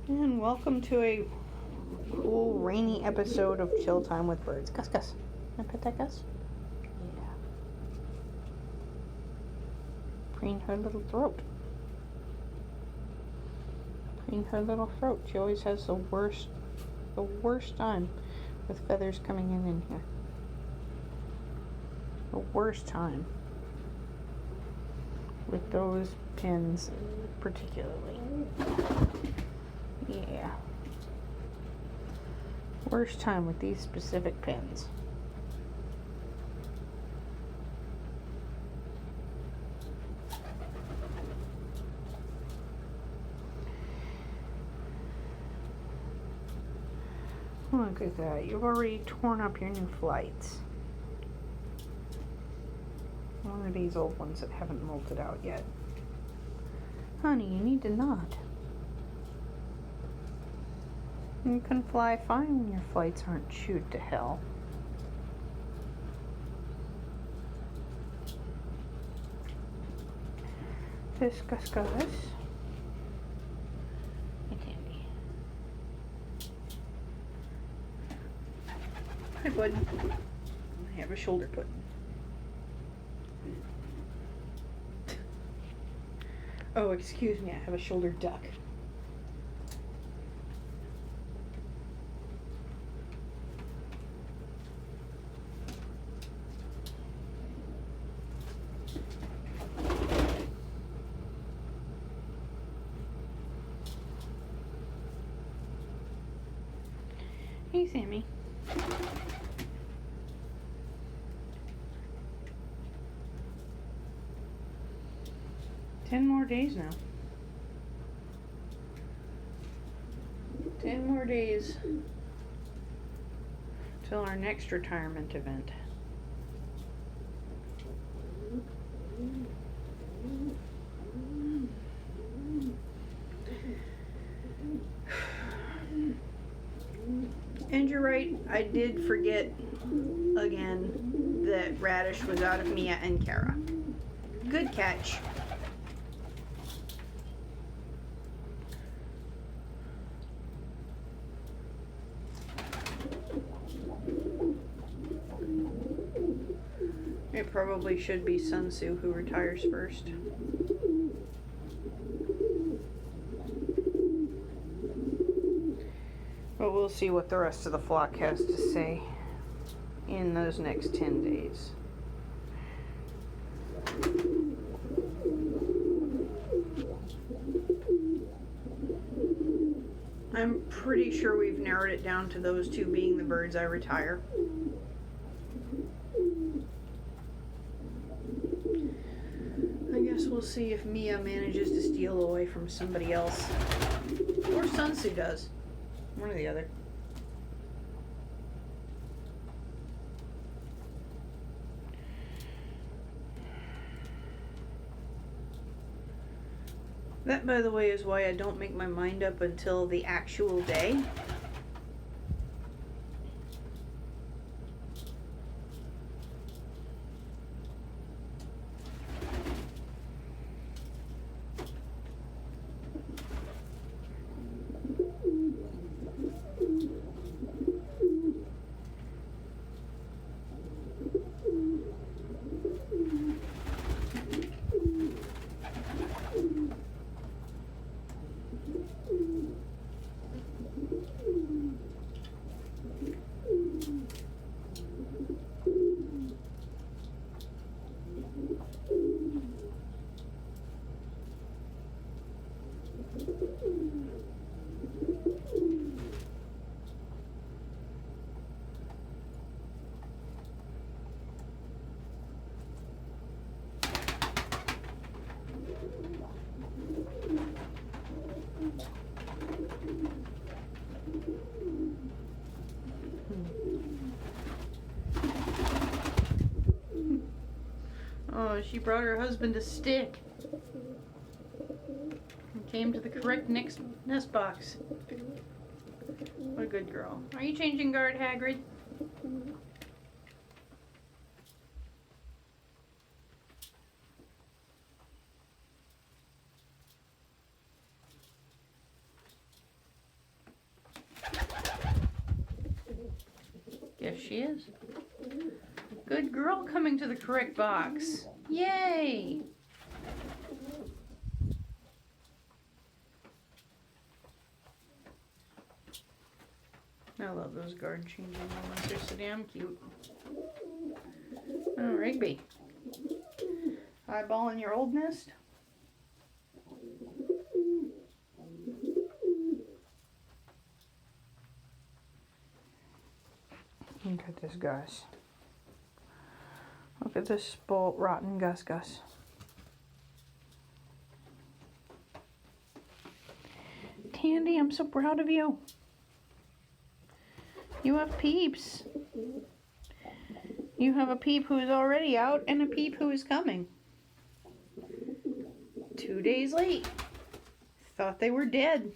And welcome to a cool, rainy episode of Chill Time with Birds. Gus, Gus. Can I pet that Gus? Yeah. Preen her little throat. Preen her little throat. She always has the worst time with feathers coming in here. The worst time with those pins particularly. Yeah. Worst time with these specific pins. Look at that. You've already torn up your new flights. One of these old ones that haven't molted out yet. Honey, you need to not. You can fly fine when your flights aren't chewed to hell. This Gus Gus. Hey, Tammy. Hi, bud. I have a shoulder put. Oh, excuse me, I have a shoulder duck. Hey, Sammy. Ten more days now. 10 more days till our next retirement event. And you're right, I did forget again that Radish was out of Mia and Kara. Good catch. It probably should be Sun Tzu who retires first. But we'll see what the rest of the flock has to say in those next 10 days. I'm pretty sure we've narrowed it down to those two being the birds I retire. I guess we'll see if Mia manages to steal away from somebody else. Or Sun Tzu does. One or the other. That, by the way, is why I don't make my mind up until the actual day. Oh, she brought her husband a stick. And came to the correct nest box. What a good girl. Are you changing guard, Hagrid? she is. Good girl coming to the correct box. Yay! I love those guard changing moments. They're so damn cute. Oh, Rigby. Eyeballing your old nest? Look at this Gus. Look at this spoiled, rotten Gus. Tandy, I'm so proud of you. You have peeps. You have a peep who is already out and a peep who is coming. 2 days late. Thought they were dead.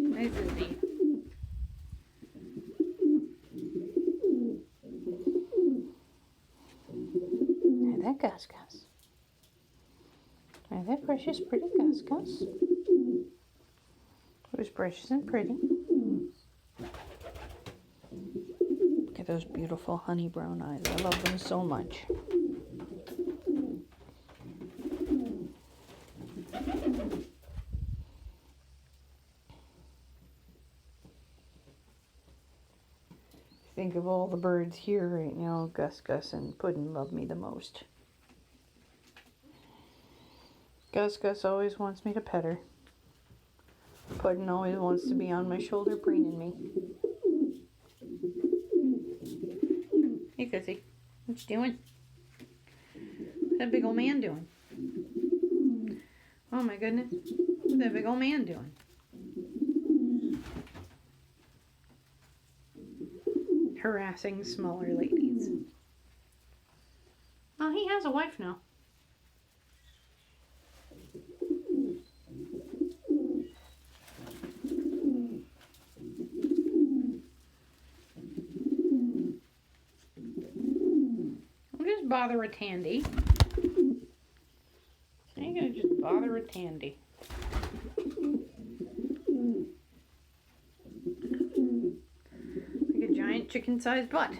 Nice and deep. Now that Gus. Now that precious pretty Gus. Who's precious and pretty. Look at those beautiful honey brown eyes. I love them so much. Think of all the birds here right now, Gus and Puddin' love me the most. Gus always wants me to pet her. Puddin' always wants to be on my shoulder preening me. Hey Gussie, what you doing? What's that big old man doing? Oh my goodness, what's that big old man doing? Harassing smaller ladies. Oh, he has a wife now. I'll just bother a Tandy. You're gonna just bother a Tandy. Like a giant chicken-sized butt.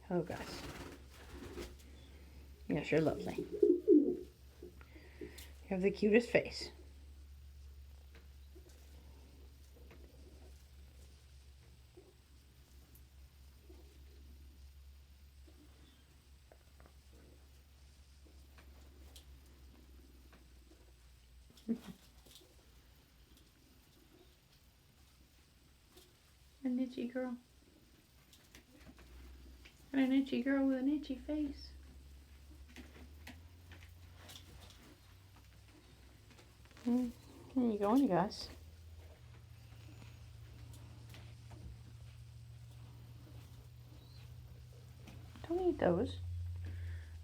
Oh, gosh. Yes, you're lovely. You have the cutest face. An itchy girl. An itchy girl with an itchy face. Where you going, you guys? Don't eat those.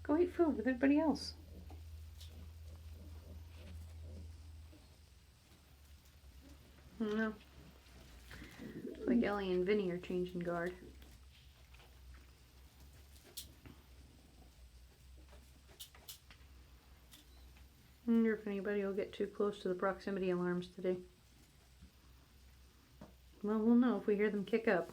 Go eat food with everybody else. I don't know. Looks like Ellie and Vinny are changing guard. I wonder if anybody will get too close to the proximity alarms today. Well, we'll know if we hear them kick up.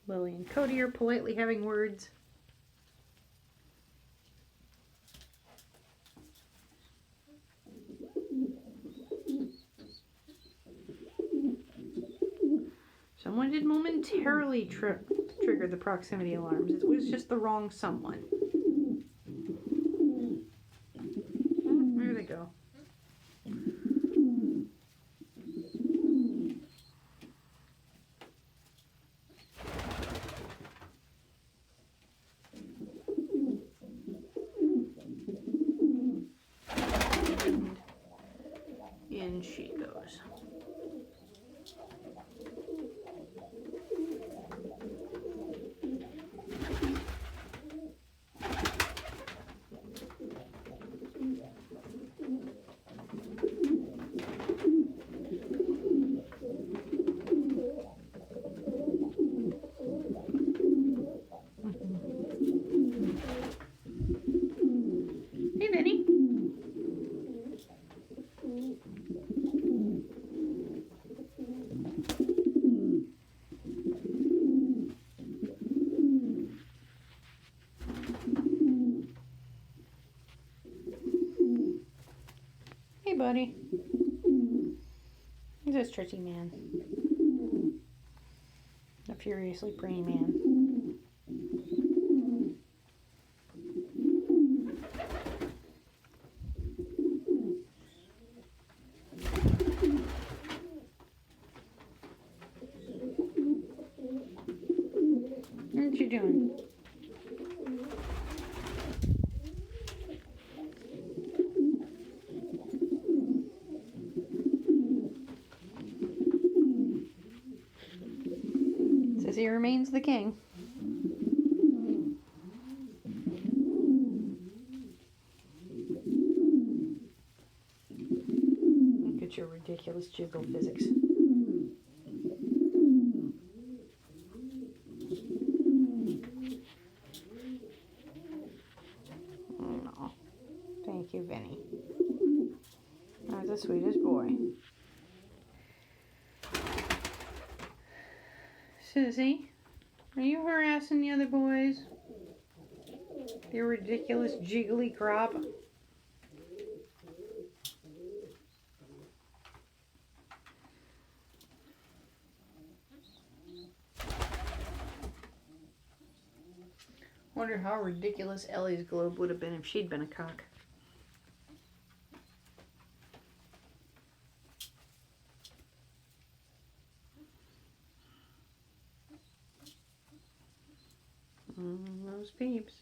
Lily and Cody are politely having words. Someone did momentarily trigger the proximity alarms. It was just the wrong someone. There they go. And in she goes. Hey, Vinny. Hey, buddy. He's a stretchy man. A furiously pretty man. What you doing? Says he remains the king. Look at your ridiculous jiggle physics. Oh, thank you, Vinny. That's the sweetest boy. Susie, are you harassing the other boys? Your ridiculous jiggly crop. Wonder how ridiculous Ellie's globe would have been if she'd been a cock. Those peeps.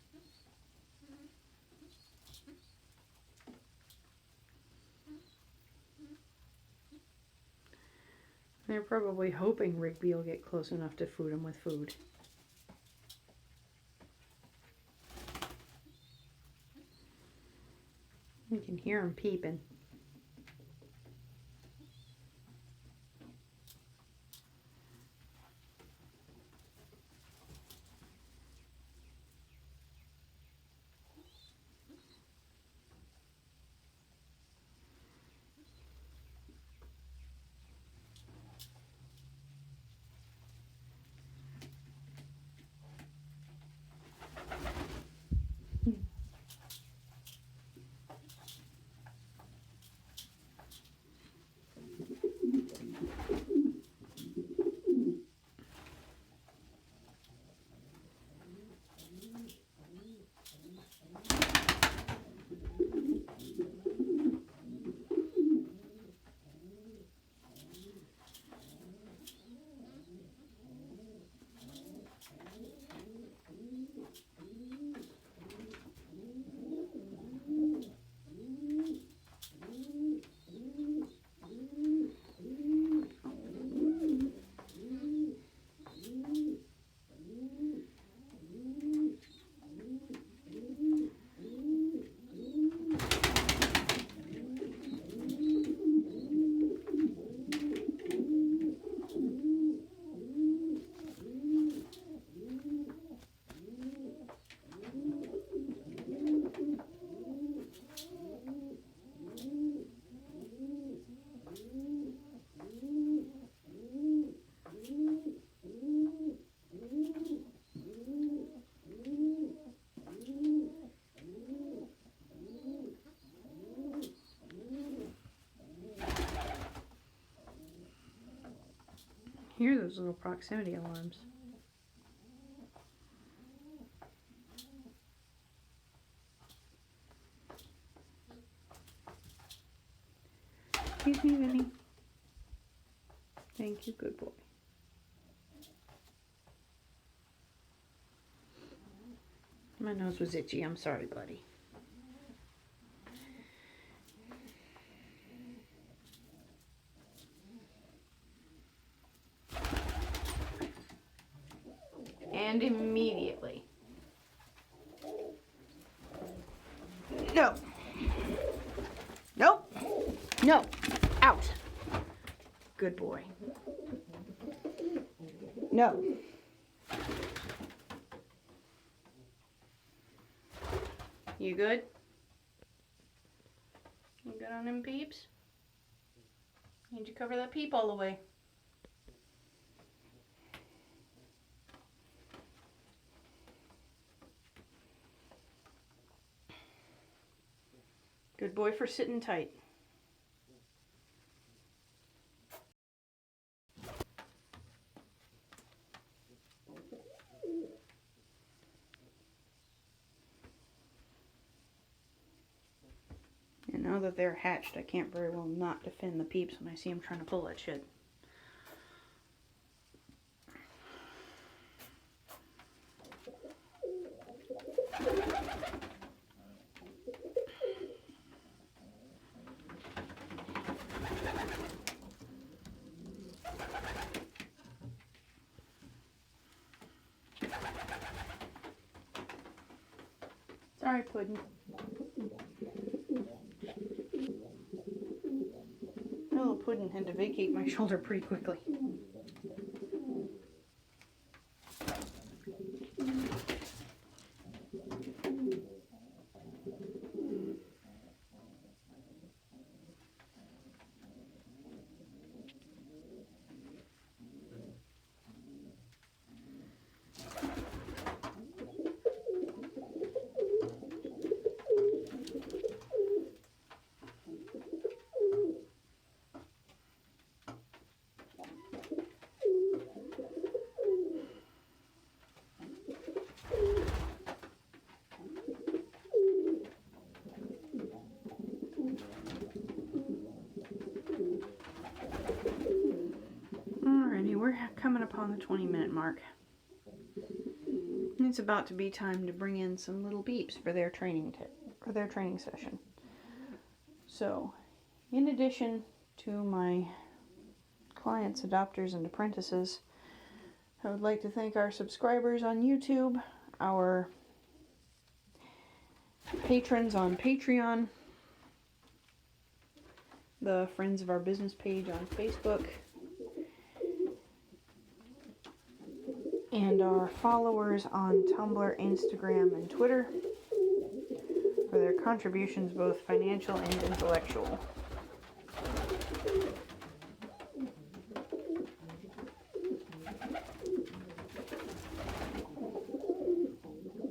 They're probably hoping Rigby will get close enough to food him with food. You can hear him peeping. hear those little proximity alarms. Excuse me, Vinny. Thank you, good boy. My nose was itchy. I'm sorry, buddy. And immediately. No. Nope. No. Out. Good boy. No. You good? You good on them peeps? Need you cover that peep all the way. Good boy for sitting tight. And now that they're hatched, I can't very well not defend the peeps when I see them trying to pull that shit. Sorry, Puddin'. Little Puddin' had to vacate my shoulder pretty quickly. Alrighty, we're coming upon the 20-minute mark. It's about to be time to bring in some little peeps for their training session. So, in addition to my clients, adopters, and apprentices, I would like to thank our subscribers on YouTube, our patrons on Patreon, the Friends of Our Business page on Facebook, and our followers on Tumblr, Instagram, and Twitter for their contributions, both financial and intellectual.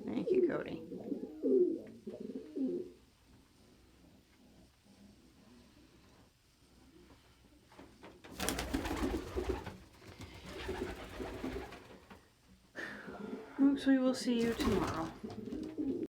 Thank you, Cody. Folks, we will see you tomorrow.